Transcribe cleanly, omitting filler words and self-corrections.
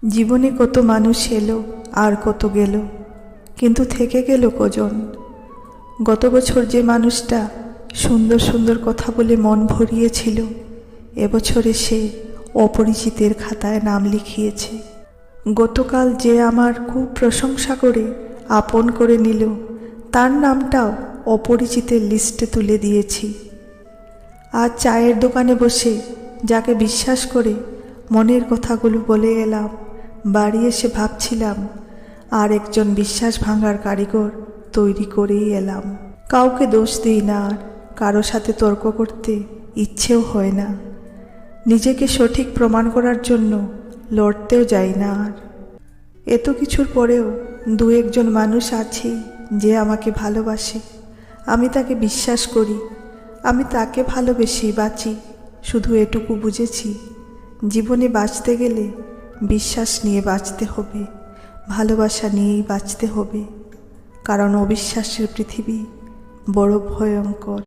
জীবনে কত মানুষ এলো আর কত গেল, কিন্তু থেকে গেল কজন। গত বছর যে মানুষটা সুন্দর সুন্দর কথা বলে মন ভরিয়েছিল, এবছরে সে অপরিচিতের খাতায় নাম লিখিয়েছে। গতকাল যে আমার খুব প্রশংসা করে আপন করে নিল, তার নামটাও অপরিচিতের লিস্টে তুলে দিয়েছি। আজ চায়ের দোকানে বসে যাকে বিশ্বাস করে মনের কথাগুলো বলে এলাম, বাড়ি এসে ভাবছিলাম আর একজন বিশ্বাস ভাঙার কারিগর তৈরি করেই এলাম। কাউকে দোষ দিই না, আর কারো সাথে তর্ক করতে ইচ্ছেও হয় না। নিজেকে সঠিক প্রমাণ করার জন্য লড়তেও যাই না। আর এত কিছুর পরেও দু একজন মানুষ আছে যে আমাকে ভালোবাসে, আমি তাকে বিশ্বাস করি, আমি তাকে ভালোবেসেই বাঁচি। শুধু এটুকু বুঝেছি, জীবনে বাঁচতে গেলে বিশ্বাস নিয়ে বাঁচতে হবে, ভালোবাসা নিয়েই বাঁচতে হবে, কারণ অবিশ্বাসের পৃথিবী বড় ভয়ঙ্কর।